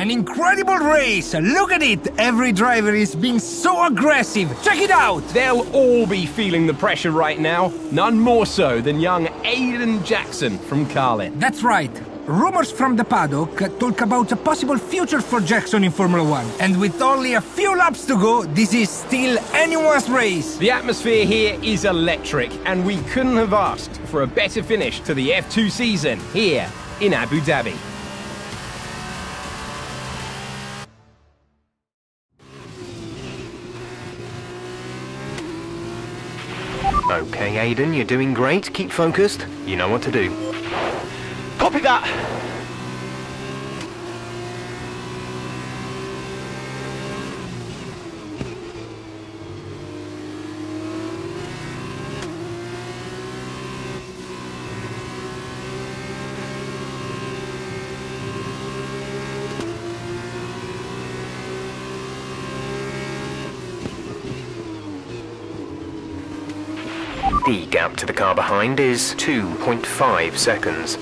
An incredible race! Look at it! Every driver is being so aggressive! Check it out! They'll all be feeling the pressure right now. None more so than young Aiden Jackson from Carlin. That's right. Rumors from the paddock talk about a possible future for Jackson in Formula One. And with only a few laps to go, this is still anyone's race. The atmosphere here is electric, and we couldn't have asked for a better finish to the F2 season here in Abu Dhabi. Okay, Aiden, you're doing great. Keep focused. You know what to do. Copy that. The gap to the car behind is 2.5 seconds.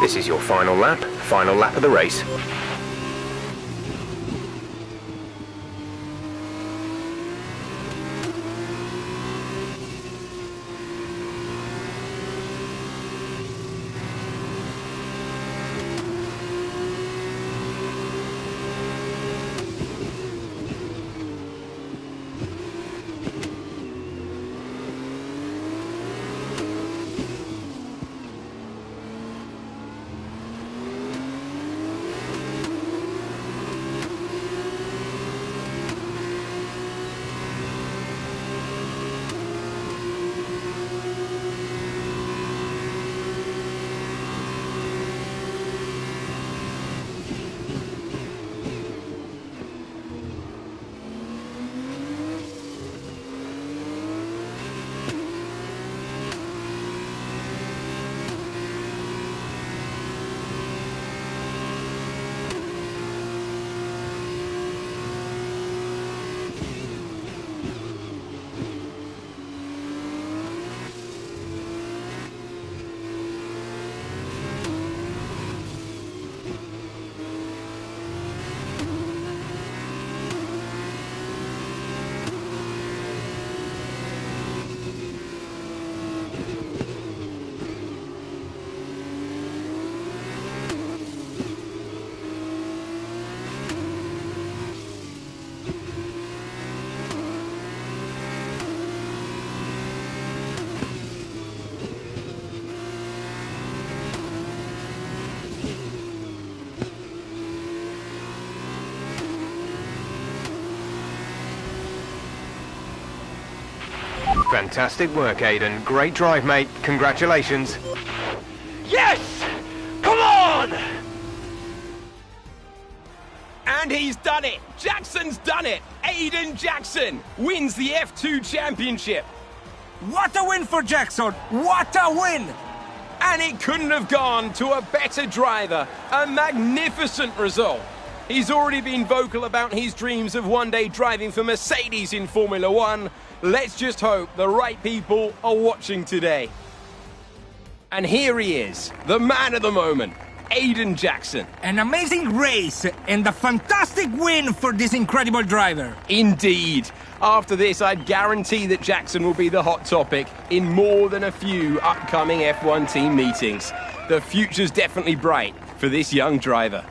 This is your final lap of the race. Fantastic work, Aiden. Great drive, mate. Congratulations. Yes! Come on! And he's done it! Jackson's done it! Aiden Jackson wins the F2 Championship! What a win for Jackson! What a win! And it couldn't have gone to a better driver. A magnificent result. He's already been vocal about his dreams of one day driving for Mercedes in Formula One. Let's just hope the right people are watching today. And here he is, the man of the moment, Aiden Jackson. An amazing race and a fantastic win for this incredible driver. Indeed. After this, I'd guarantee that Jackson will be the hot topic in more than a few upcoming F1 team meetings. The future's definitely bright for this young driver.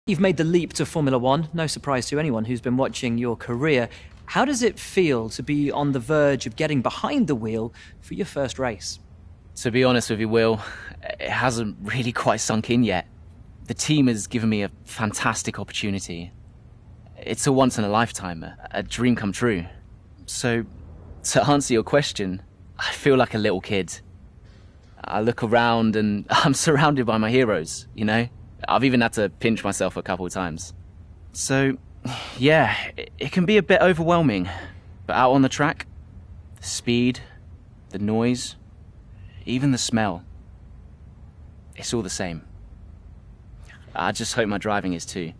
You've made the leap to Formula One, no surprise to anyone who's been watching your career. How does it feel to be on the verge of getting behind the wheel for your first race? To be honest with you, Will, it hasn't really quite sunk in yet. The team has given me a fantastic opportunity. It's a once-in-a-lifetime, a dream come true. So, to answer your question, I feel like a little kid. I look around and I'm surrounded by my heroes, you know? I've even had to pinch myself a couple of times. So, yeah, it can be a bit overwhelming. But out on the track, the speed, the noise, even the smell, it's all the same. I just hope my driving is too.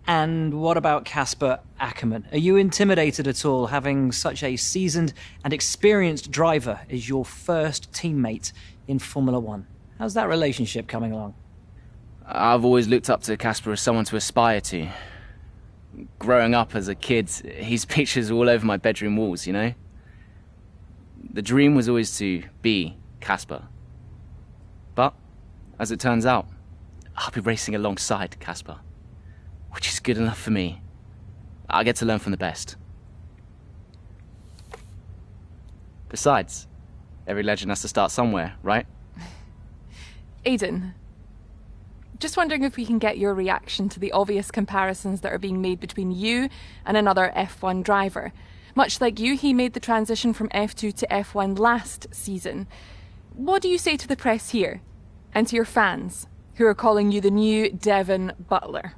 And what about Casper Ackerman? Are you intimidated at all having such a seasoned and experienced driver as your first teammate in Formula One? How's that relationship coming along? I've always looked up to Casper as someone to aspire to. Growing up as a kid, his pictures were all over my bedroom walls, you know? The dream was always to be Casper. But, as it turns out, I'll be racing alongside Casper, which is good enough for me. I get to learn from the best. Besides, every legend has to start somewhere, right? Aiden, just wondering if we can get your reaction to the obvious comparisons that are being made between you and another F1 driver. Much like you, he made the transition from F2 to F1 last season. What do you say to the press here, and to your fans, who are calling you the new Devon Butler?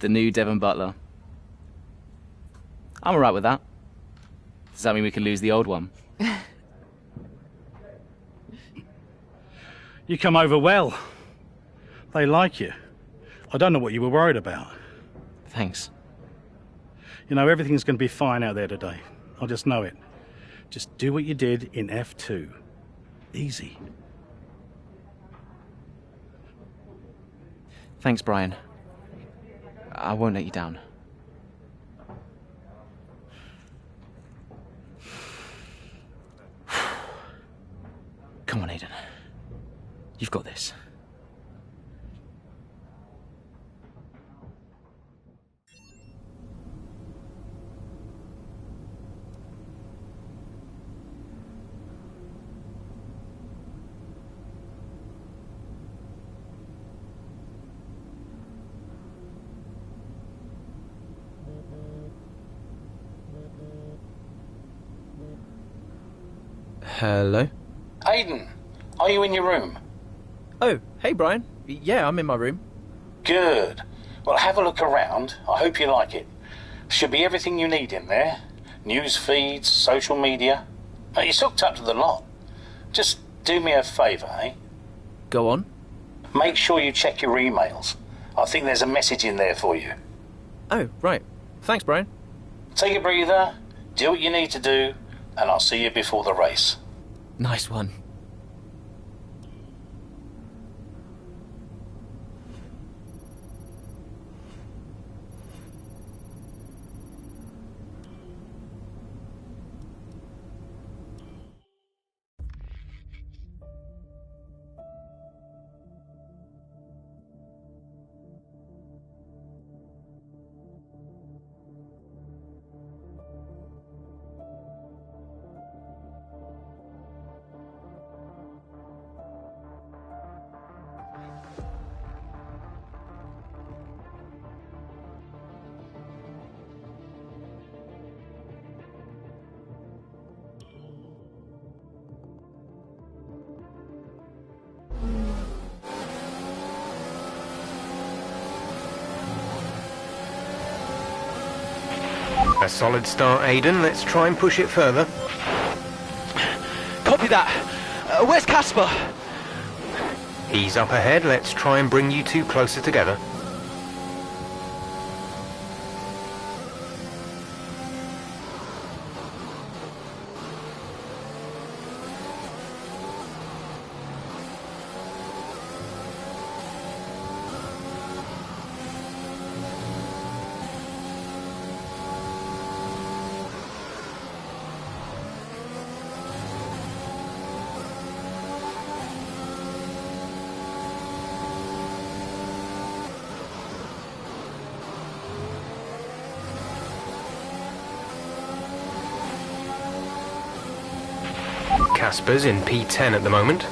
The new Devon Butler. I'm alright with that. Does that mean we can lose the old one? You come over well. They like you. I don't know what you were worried about. Thanks. You know, everything's going to be fine out there today. I just know it. Just do what you did in F2. Easy. Thanks, Brian. I won't let you down. Come on, Aiden. You've got this. Hello? Aiden, are you in your room? Oh, hey Brian. Yeah, I'm in my room. Good. Well, have a look around. I hope you like it. Should be everything you need in there. News feeds, social media. You're hooked up to the lot. Just do me a favour, eh? Go on. Make sure you check your emails. I think there's a message in there for you. Oh, right. Thanks, Brian. Take a breather, do what you need to do, and I'll see you before the race. Nice one. A solid start, Aiden. Let's try and push it further. Copy that. Where's Casper? He's up ahead. Let's try and bring you two closer together. Casper's in P10 at the moment.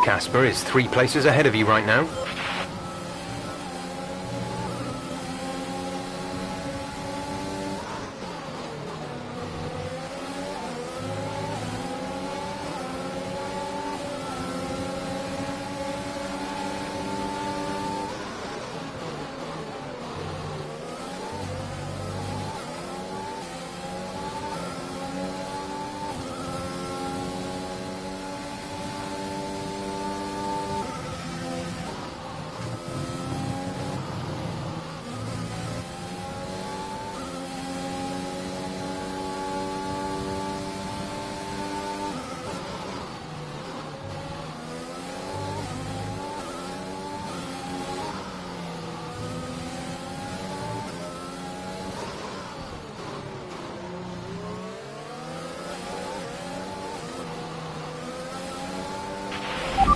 Casper is 3 places ahead of you right now.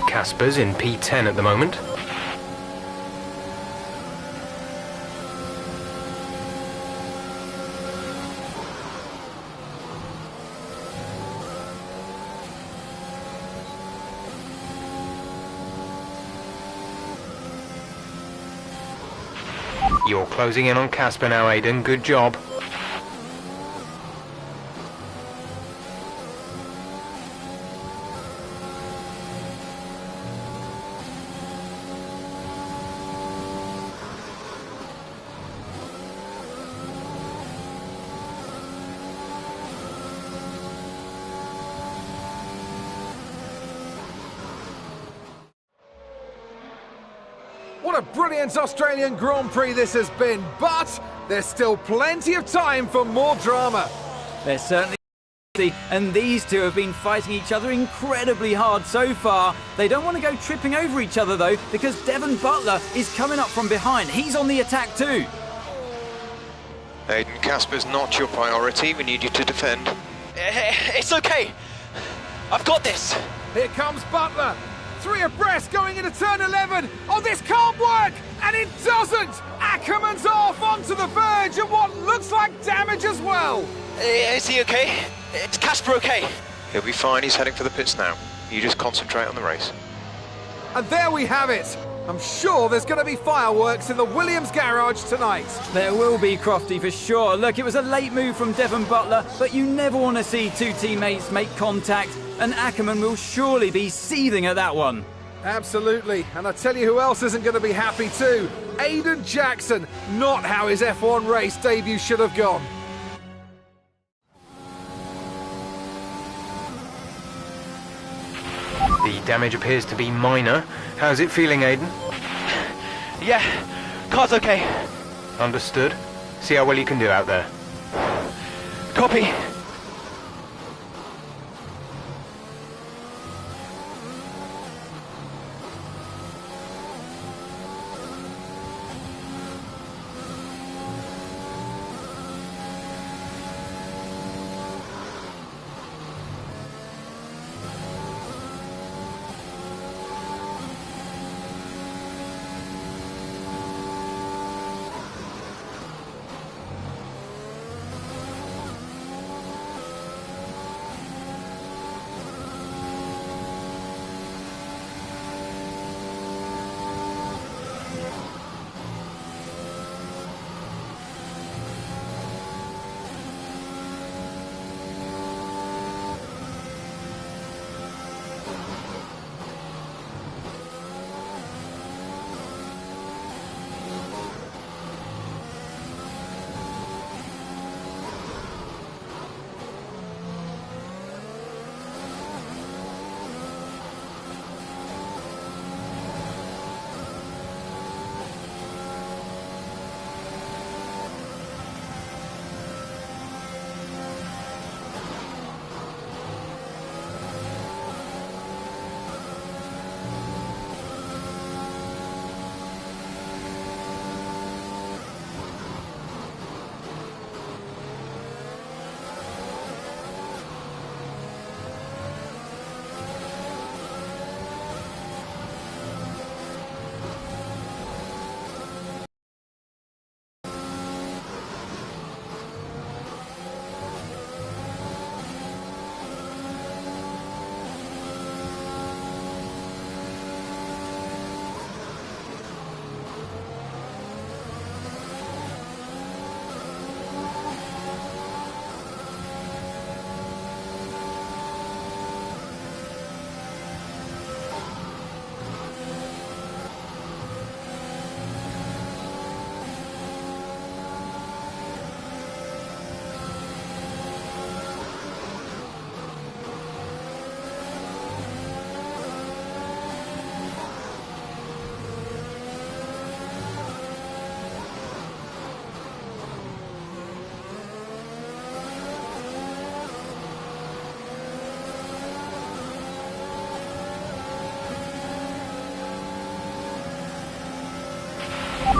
Casper's in P10 at the moment. You're closing in on Casper now, Aiden. Good job. a brilliant Australian Grand Prix this has been, but there's still plenty of time for more drama. There's certainly, and these two have been fighting each other incredibly hard so far. They don't want to go tripping over each other though, because Devon Butler is coming up from behind. He's on the attack too. Aiden, Casper's not your priority. We need you to defend. It's okay. I've got this. Here comes Butler. 3 abreast going into turn 11. Oh, this can't work! And it doesn't! Ackerman's off onto the verge of what looks like damage as well. Is he okay? Is Casper okay? He'll be fine. He's heading for the pits now. You just concentrate on the race. And there we have it. I'm sure there's going to be fireworks in the Williams garage tonight. There will be, Crofty, for sure. Look, it was a late move from Devon Butler, but you never want to see two teammates make contact, and Ackerman will surely be seething at that one. Absolutely, and I tell you who else isn't going to be happy too. Aiden Jackson, not how his F1 race debut should have gone. The damage appears to be minor. How's it feeling, Aiden? Yeah, car's okay. Understood. See how well you can do out there. Copy.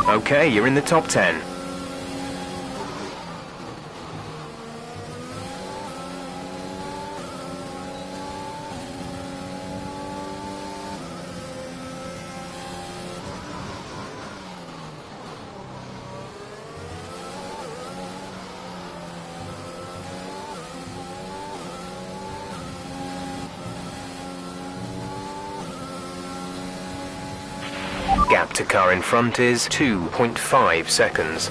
Okay, you're in the top 10. Gap to car in front is 2.5 seconds.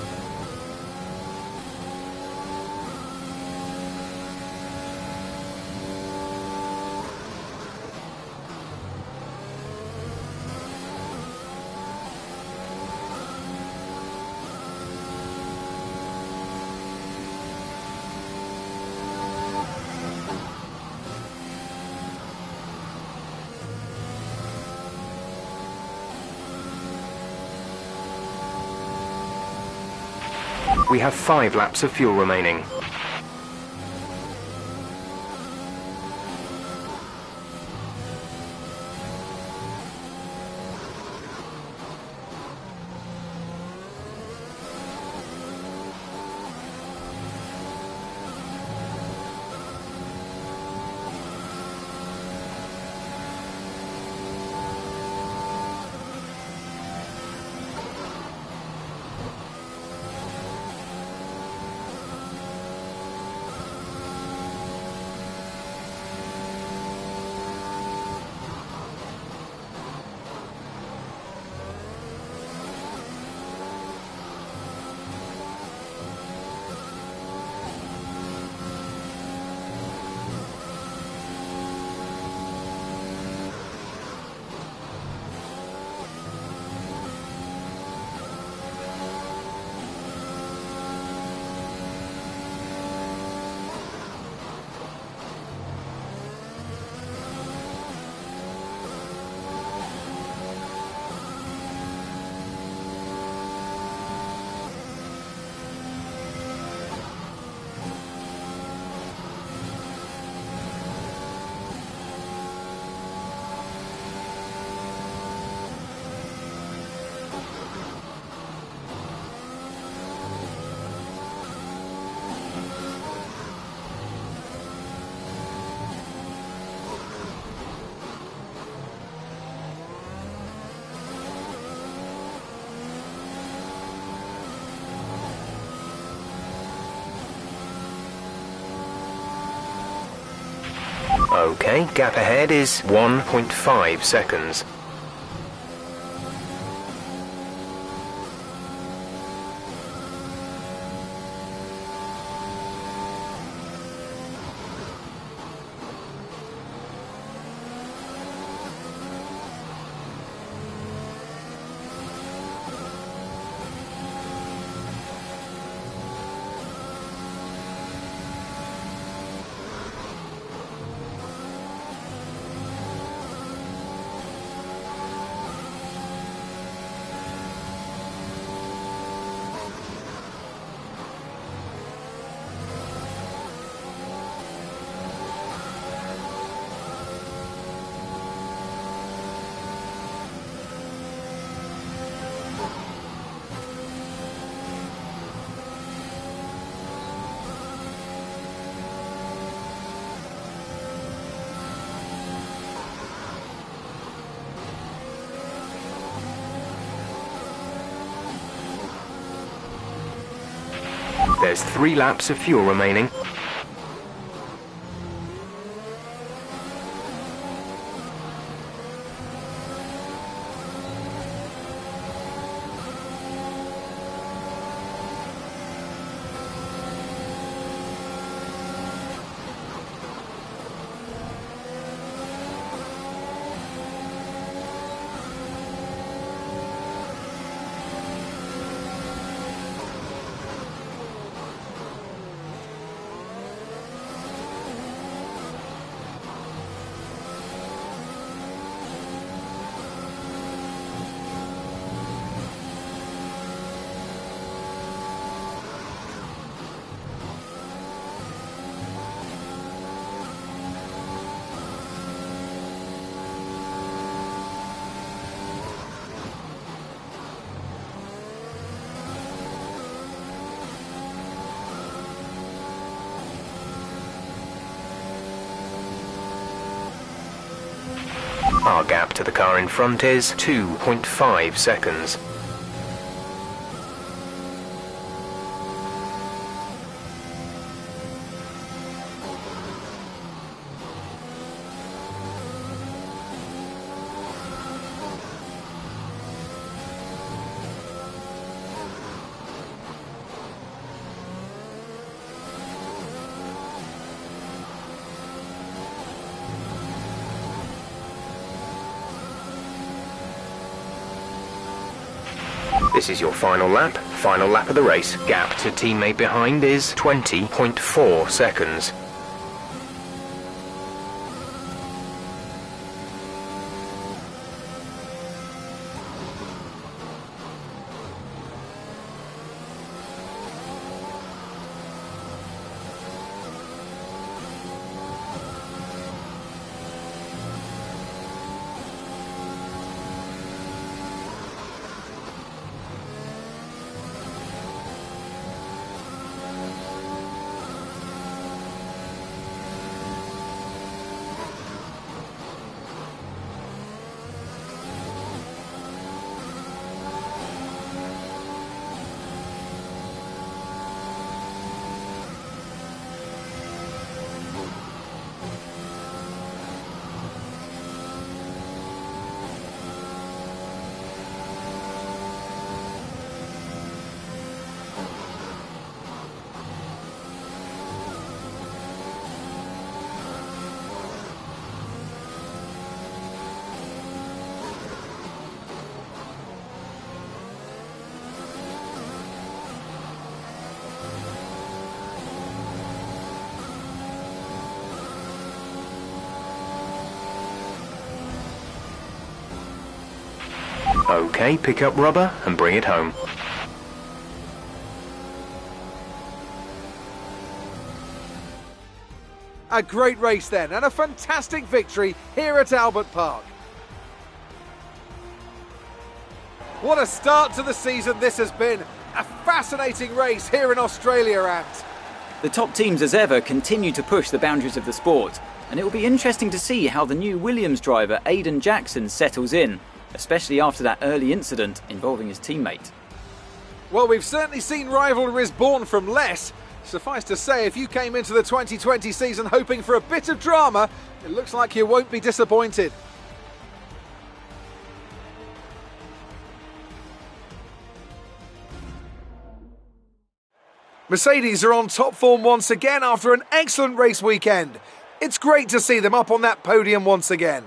We have 5 laps of fuel remaining. Okay, gap ahead is 1.5 seconds. There's 3 laps of fuel remaining. Our gap to the car in front is 2.5 seconds. This is your final lap of the race. Gap to teammate behind is 20.4 seconds. Okay, pick up rubber and bring it home. A great race then, and a fantastic victory here at Albert Park. What a start to the season this has been. A fascinating race here in Australia, Ant. The top teams as ever continue to push the boundaries of the sport, and it will be interesting to see how the new Williams driver Aiden Jackson settles in, especially after that early incident involving his teammate. Well, we've certainly seen rivalries born from less. Suffice to say, if you came into the 2020 season hoping for a bit of drama, it looks like you won't be disappointed. Mercedes are on top form once again after an excellent race weekend. It's great to see them up on that podium once again.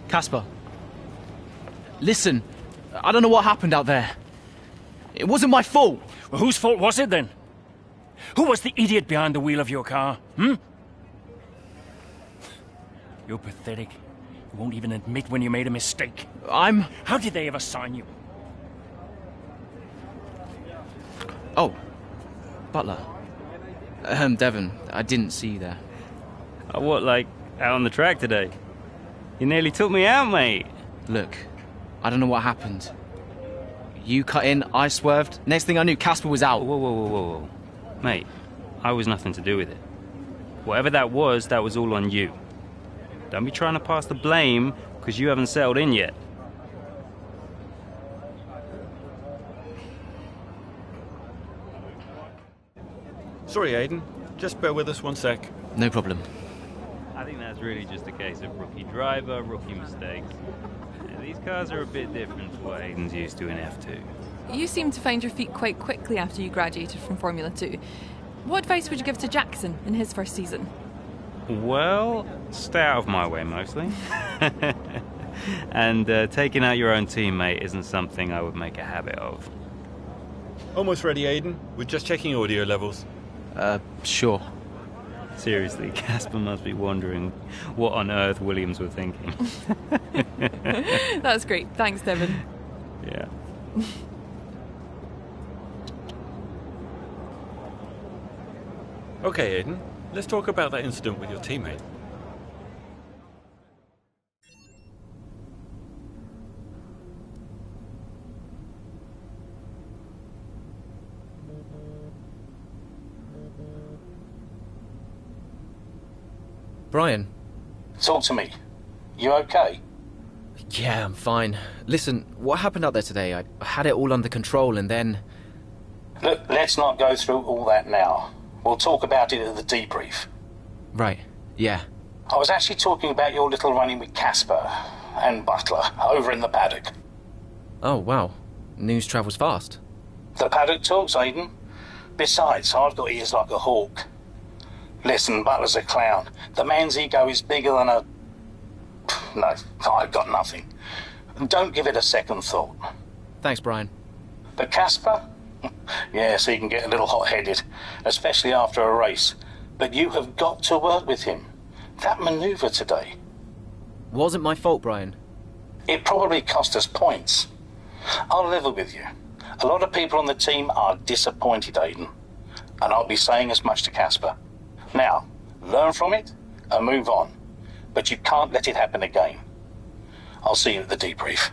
Casper, listen, I don't know what happened out there. It wasn't my fault. Well, whose fault was it then? Who was the idiot behind the wheel of your car, You're pathetic. You won't even admit when you made a mistake. How did they ever sign you? Oh, Butler. Devon, I didn't see you there. Oh, what, like, out on the track today? You nearly took me out, mate. Look, I don't know what happened. You cut in, I swerved. Next thing I knew, Casper was out. Whoa. Mate, I was nothing to do with it. Whatever that was all on you. Don't be trying to pass the blame, because you haven't settled in yet. Sorry, Aiden. Just bear with us one sec. No problem. I think that's really just a case of rookie driver, rookie mistakes. Yeah, these cars are a bit different to what Aiden's used to in F2. You seem to find your feet quite quickly after you graduated from Formula 2. What advice would you give to Jackson in his first season? Well, stay out of my way mostly. And taking out your own teammate isn't something I would make a habit of. Almost ready, Aiden. We're just checking audio levels. Sure. Seriously, Casper must be wondering what on earth Williams were thinking. That's great. Thanks, Devon. Yeah. Okay, Aiden. Let's talk about that incident with your teammate. Brian. Talk to me. You okay? Yeah, I'm fine. Listen, what happened out there today? I had it all under control and then... Look, let's not go through all that now. We'll talk about it at the debrief. Right, yeah. I was actually talking about your little run-in with Casper and Butler over in the paddock. Oh, wow. News travels fast. The paddock talks, Aiden. Besides, I've got ears like a hawk. Listen, Butler's a clown. The man's ego is bigger than a... No, I've got nothing. Don't give it a second thought. Thanks, Brian. But Casper? Yes, he can get a little hot-headed, especially after a race. But you have got to work with him. That manoeuvre today... Wasn't my fault, Brian. It probably cost us points. I'll level with you. A lot of people on the team are disappointed, Aiden. And I'll be saying as much to Casper. Now, learn from it and move on. But you can't let it happen again. I'll see you at the debrief.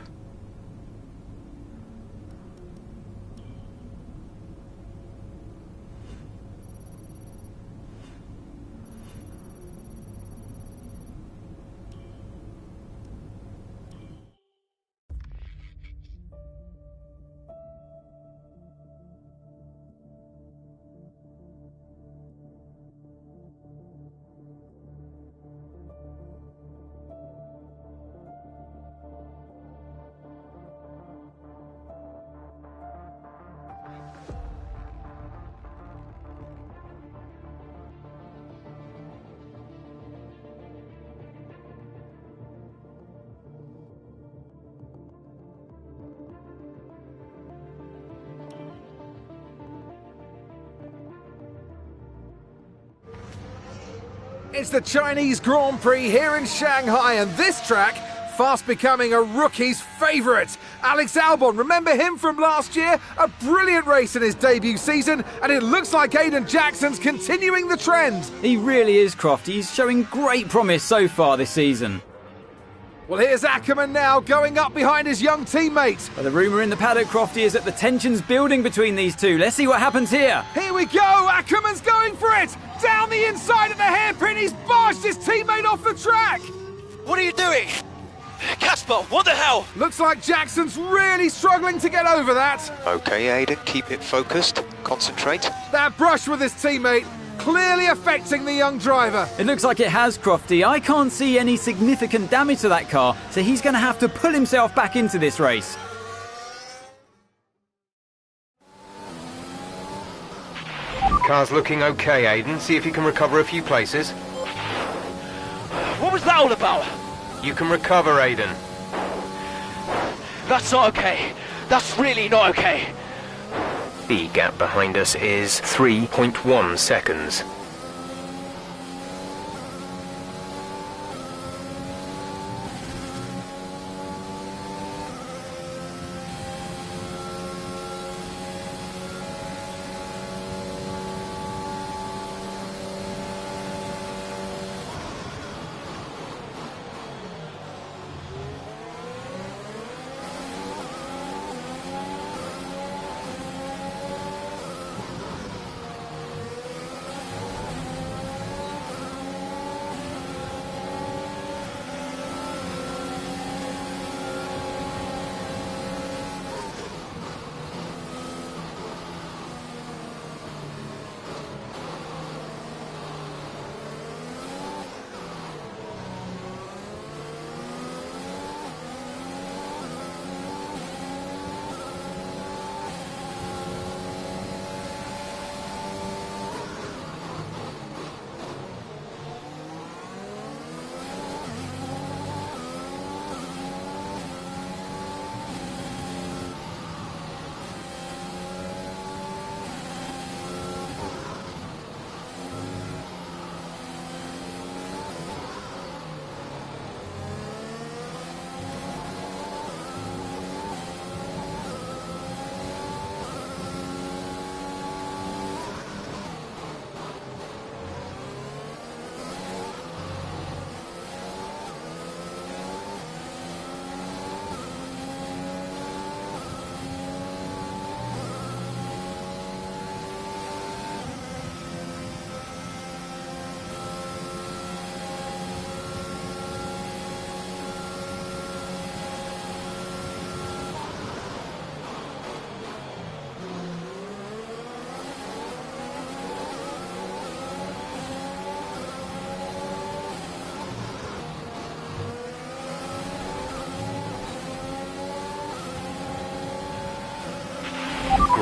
It's the Chinese Grand Prix here in Shanghai, and this track fast becoming a rookie's favourite. Alex Albon, remember him from last year? A brilliant race in his debut season, and it looks like Aiden Jackson's continuing the trend. He really is, Croft. He's showing great promise so far this season. Well, here's Ackerman now, going up behind his young teammate. But the rumour in the paddock, Crofty, is that the tension's building between these two. Let's see what happens here. Here we go, Ackerman's going for it! Down the inside of the hairpin, he's barged his teammate off the track! What are you doing? Casper, what the hell? Looks like Jackson's really struggling to get over that. Okay, Aiden, keep it focused. Concentrate. That brush with his teammate clearly affecting the young driver. It looks like it has, Crofty. I can't see any significant damage to that car, so he's going to have to pull himself back into this race. Car's looking okay, Aiden. See if you can recover a few places. What was that all about? You can recover, Aiden. That's not okay. That's really not okay. The gap behind us is 3.1 seconds.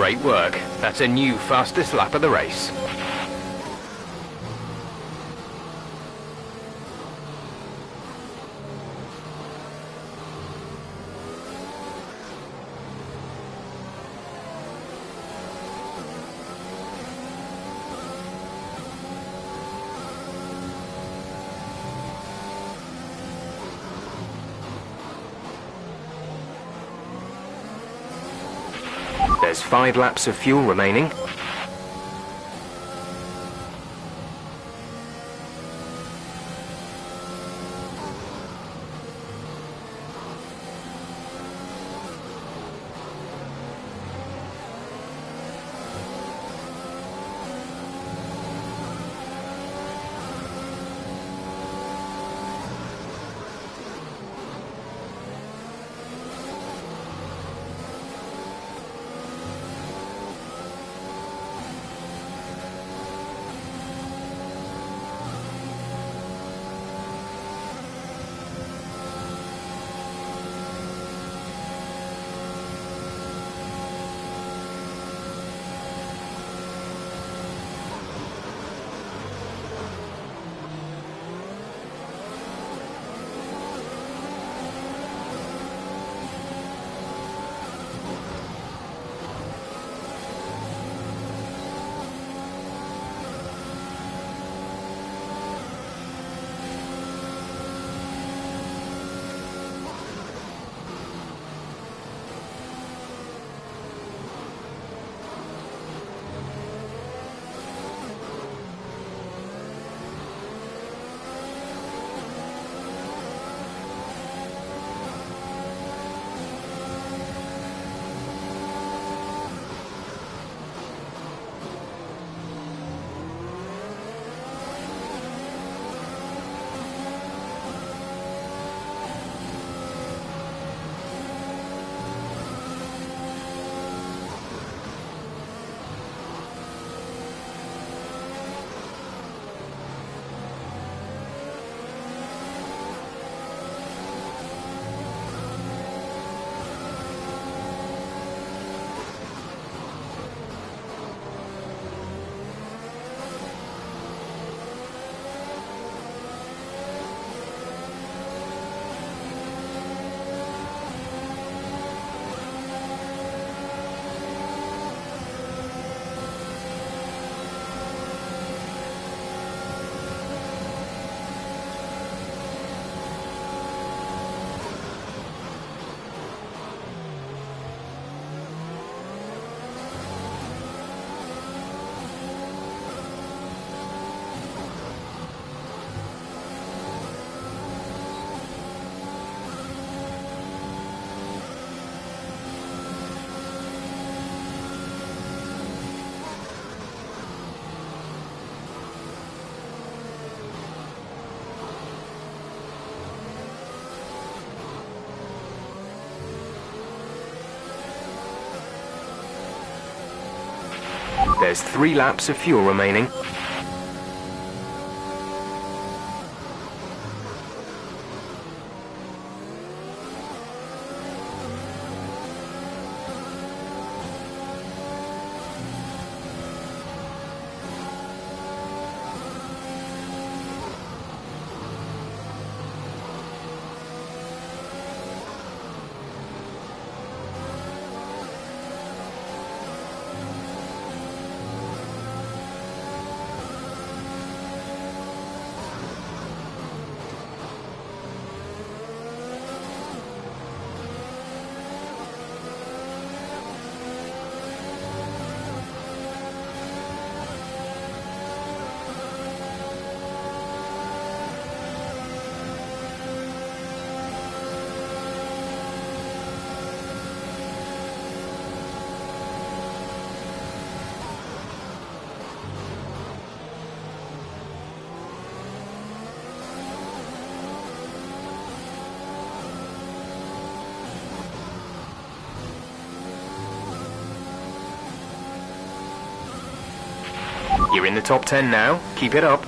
Great work. That's a new fastest lap of the race. There's 5 laps of fuel remaining. There's 3 laps of fuel remaining. You're in the top 10 now. Keep it up.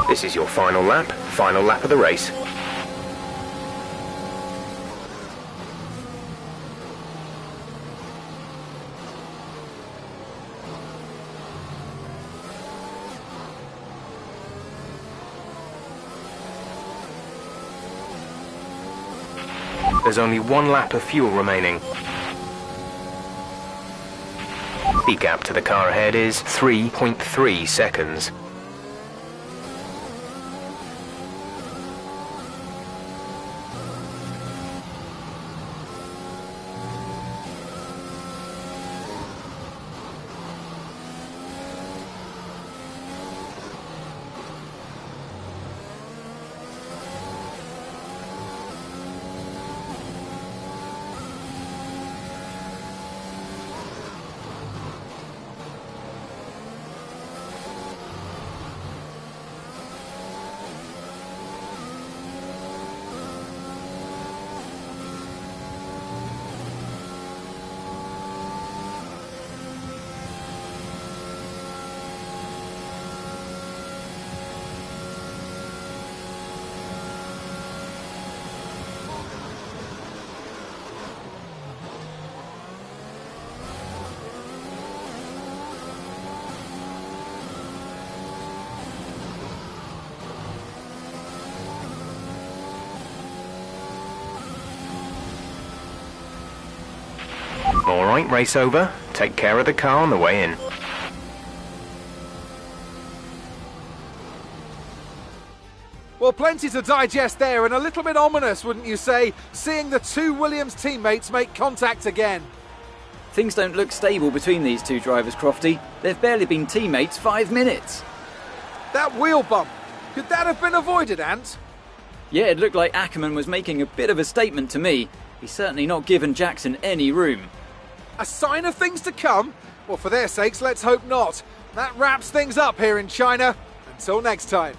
This is your final lap of the race. There's only 1 lap of fuel remaining. The gap to the car ahead is 3.3 seconds. Alright, race over. Take care of the car on the way in. Well, plenty to digest there, and a little bit ominous, wouldn't you say, seeing the 2 Williams teammates make contact again. Things don't look stable between these 2 drivers, Crofty. They've barely been teammates 5 minutes. That wheel bump, could that have been avoided, Ant? Yeah, it looked like Ackerman was making a bit of a statement to me. He's certainly not given Jackson any room. A sign of things to come? Well, for their sakes, let's hope not. That wraps things up here in China. Until next time.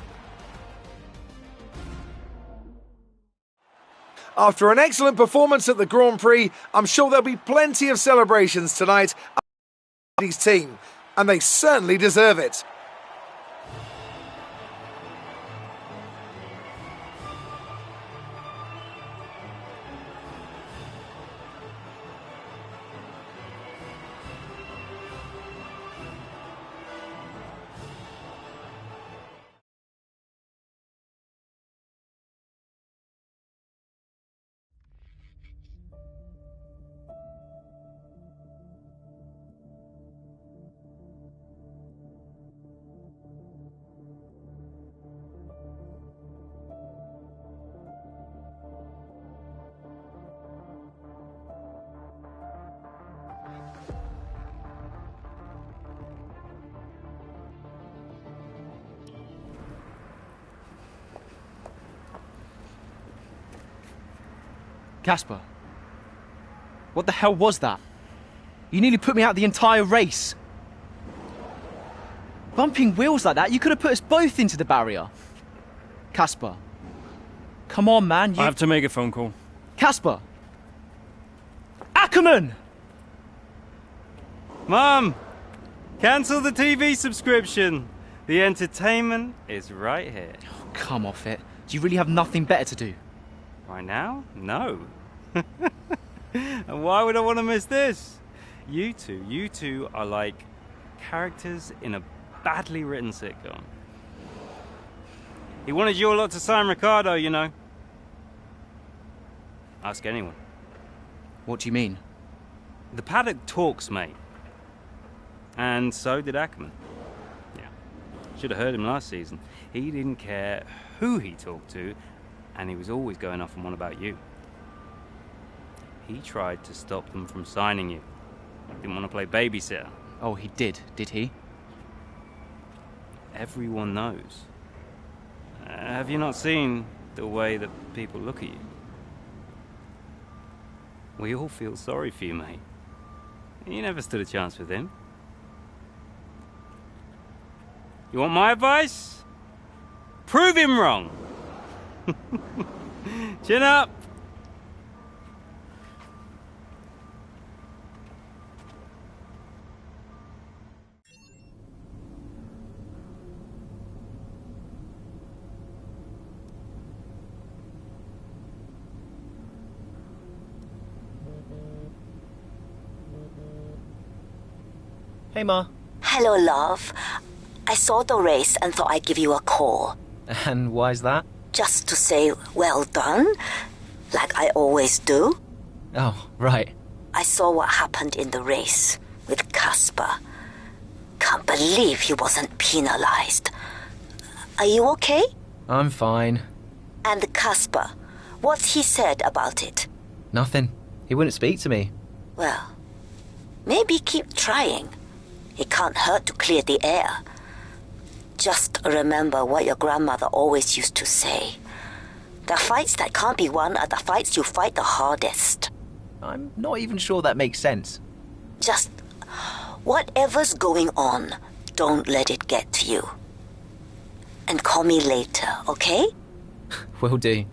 After an excellent performance at the Grand Prix, I'm sure there'll be plenty of celebrations tonight for his team, and they certainly deserve it. Casper, what the hell was that? You nearly put me out the entire race. Bumping wheels like that, you could have put us both into the barrier. Casper, come on, man. I have to make a phone call. Casper! Ackerman! Mum! Cancel the TV subscription. The entertainment is right here. Oh, come off it. Do you really have nothing better to do? Right now? No. And why would I want to miss this? You two are like characters in a badly written sitcom. He wanted you all lot to sign Ricardo, you know. Ask anyone. What do you mean? The paddock talks, mate. And so did Ackerman. Yeah. Should have heard him last season. He didn't care who he talked to, and he was always going off on one about you. He tried to stop them from signing you. Didn't want to play babysitter. Oh, he did he? Everyone knows. Have you not seen the way that people look at you? We all feel sorry for you, mate. You never stood a chance with him. You want my advice? Prove him wrong. Chin up. Hey, Ma. Hello, love. I saw the race and thought I'd give you a call. And why's that? Just to say well done, like I always do. Oh, right. I saw what happened in the race with Casper. Can't believe he wasn't penalized. Are you okay? I'm fine. And Casper, what's he said about it? Nothing. He wouldn't speak to me. Well, maybe keep trying. It can't hurt to clear the air. Just remember what your grandmother always used to say. The fights that can't be won are the fights you fight the hardest. I'm not even sure that makes sense. Just whatever's going on, don't let it get to you. And call me later, okay? Will do.